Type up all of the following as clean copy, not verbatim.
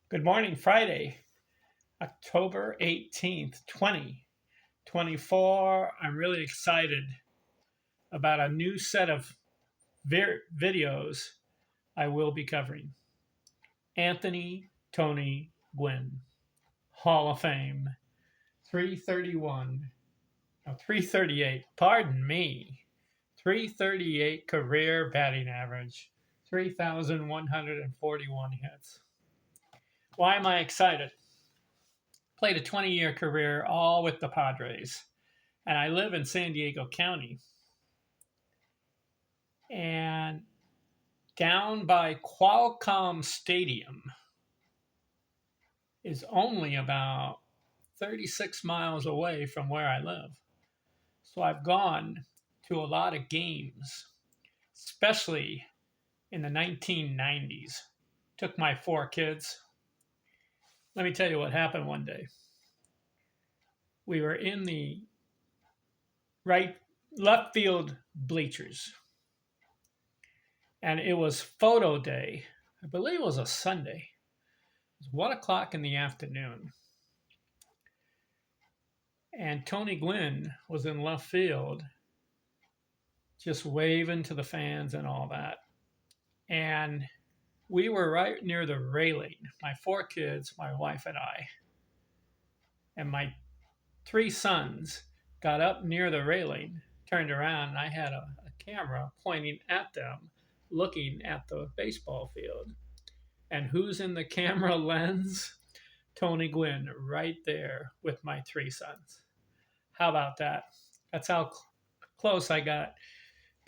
Good morning, Friday, October 18th, 2024. I'm really excited about a new set of videos I will be covering. Anthony Tony Gwynn, Hall of Fame, 331, no, 338, pardon me, 338 career batting average, 3,141 hits. Why am I excited? Played a 20-year career all with the Padres. And I live in San Diego County. And down by Qualcomm Stadium is only about 36 miles away from where I live. So I've gone to a lot of games, especially in the 1990s. Took my 4 kids. Let me tell you what happened one day. We were in the left field bleachers, and it was photo day. I believe it was a Sunday. It was 1 o'clock in the afternoon. And Tony Gwynn was in left field, just waving to the fans and all that. And we were right near the railing, my 4 kids, my wife and I. And my 3 sons got up near the railing, turned around, and I had a camera pointing at them, looking at the baseball field. And who's in the camera lens? Tony Gwynn, right there with my 3 sons. How about that? That's how close I got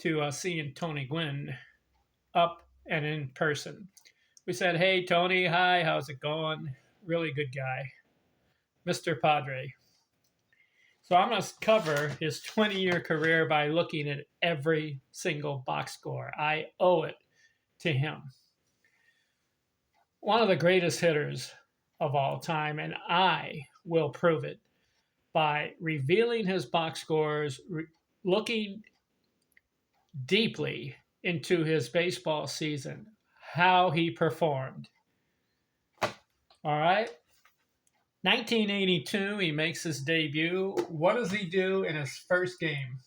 to seeing Tony Gwynn up and in person. We said, "Hey, Tony, hi, how's it going?" Really good guy, Mr. Padre. So I'm going to cover his 20-year career by looking at every single box score. I owe it to him. One of the greatest hitters of all time, and I will prove it by revealing his box scores, looking deeply into his baseball season, how he performed. All right. 1982, he makes his debut. What does he do in his first game?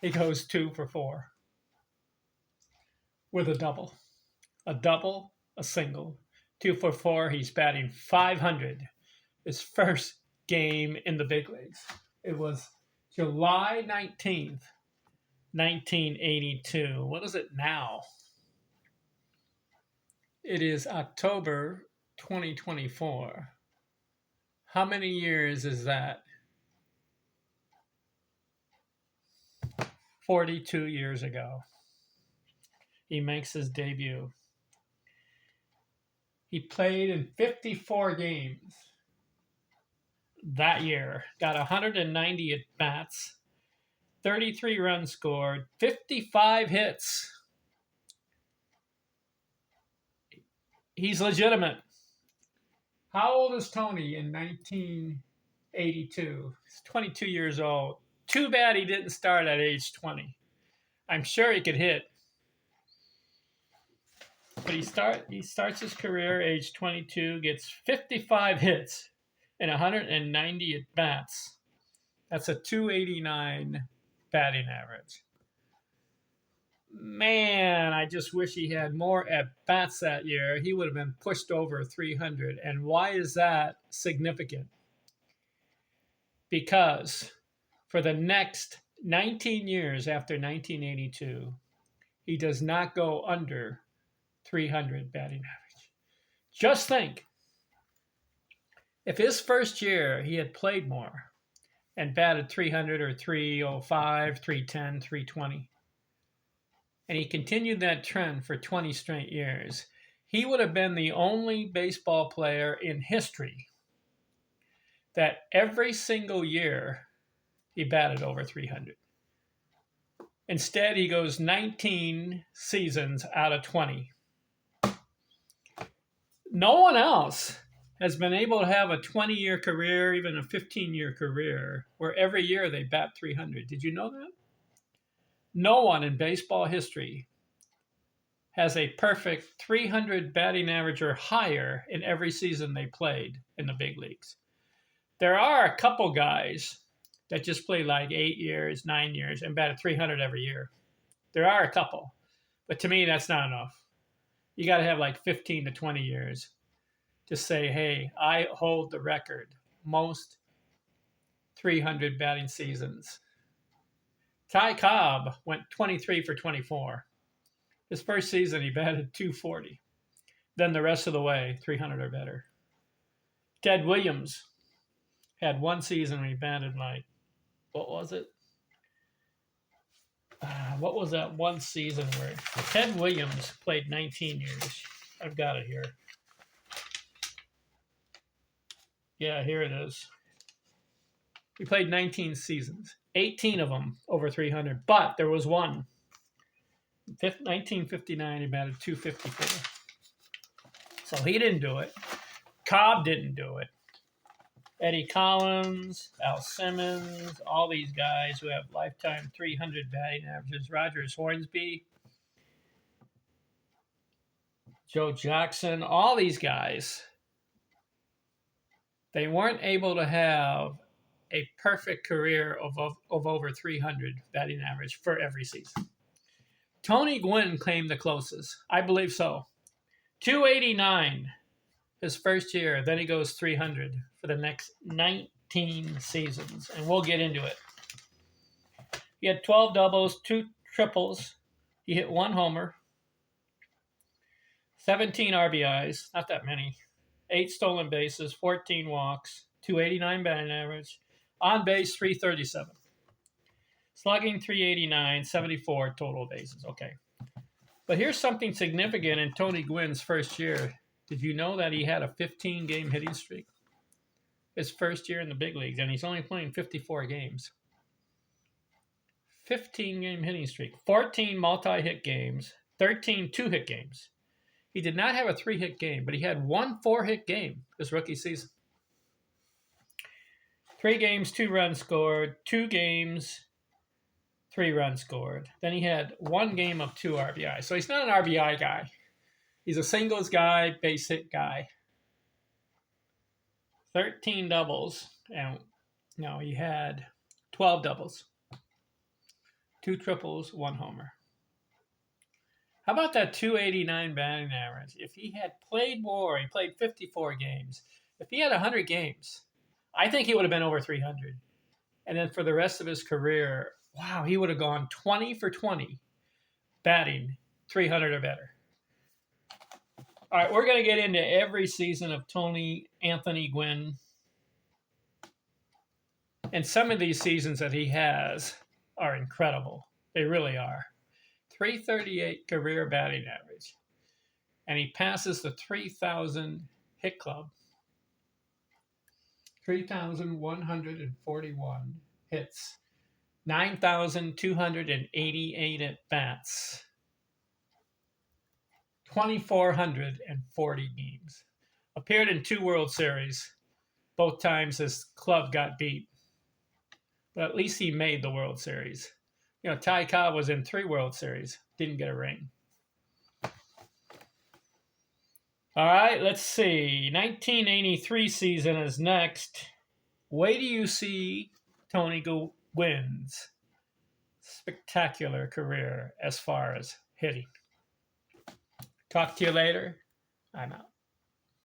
He goes 2 for 4 with a double, a single. 2 for 4. He's batting 500. His first game in the big leagues. It was July 19th, 1982. What is it now? It is October 2024. How many years is that? 42 years ago. He makes his debut. He played in 54 games that year, got 190 at bats, 33 runs scored, 55 hits. He's legitimate. How old is Tony in 1982? He's 22 years old. Too bad he didn't start at age 20. I'm sure he could hit. But he starts his career age 22, gets 55 hits and 190 at bats. That's a 289 batting average. Man, I just wish he had more at bats that year. He would have been pushed over 300. And why is that significant? Because for the next 19 years after 1982, he does not go under 300 batting average. Just think, if his first year he had played more and batted 300 or 305, 310, 320, and he continued that trend for 20 straight years, he would have been the only baseball player in history that every single year he batted over 300. Instead, he goes 19 seasons out of 20. No one else has been able to have a 20-year career, even a 15-year career, where every year they bat 300. Did you know that? No one in baseball history has a perfect 300 batting average or higher in every season they played in the big leagues. There are a couple guys that just played like 8 years, 9 years, and batted 300 every year. There are a couple, but to me, that's not enough. You got to have like 15 to 20 years to say, hey, I hold the record, most 300 batting seasons. Ty Cobb went 23 for 24. His first season, he batted 240. Then the rest of the way, 300 or better. Ted Williams had one season when he batted like, what was it? What was that one season where Ted Williams played 19 years? I've got it here. Yeah, here it is. He played 19 seasons, 18 of them over 300, but there was one. 1959, he batted 254. So he didn't do it. Cobb didn't do it. Eddie Collins, Al Simmons, all these guys who have lifetime 300 batting averages. Rogers Hornsby, Joe Jackson, all these guys, they weren't able to have a perfect career of over 300 batting average for every season. Tony Gwynn claimed the closest. I believe so. 289 his first year. Then he goes 300 for the next 19 seasons. And we'll get into it. He had 12 doubles, 2 triples. He hit 1 homer. 17 RBIs. Not that many. 8 stolen bases, 14 walks, 289 batting average. On base, 337. Slugging, 389, 74 total bases. Okay. But here's something significant in Tony Gwynn's first year. Did you know that he had a 15-game hitting streak? His first year in the big leagues, and he's only playing 54 games. 15-game hitting streak. 14 multi-hit games. 13 two-hit games. He did not have a 3-hit game, but he had 1 4-hit game this rookie season. 3 games, 2 runs scored. 2 games, 3 runs scored. Then he had 1 game of 2 RBI. So he's not an RBI guy. He's a singles guy, base hit guy. 13 doubles. And no, he had 12 doubles. 2 triples, 1 homer. How about that 289 batting average? If he had played more, he played 54 games. If he had 100 games, I think he would have been over 300. And then for the rest of his career, wow, he would have gone 20 for 20 batting 300 or better. All right, we're going to get into every season of Tony Anthony Gwynn. And some of these seasons that he has are incredible. They really are. 338 career batting average. And he passes the 3,000 hit club. 3,141 hits. 9,288 at-bats. 2,440 games. Appeared in 2 World Series. Both times his club got beat. But at least he made the World Series. You know, Ty Cobb was in 3 World Series. Didn't get a ring. All right, let's see. 1983 season is next. Wait till you see Tony Gwynn's spectacular career as far as hitting. Talk to you later. I'm out.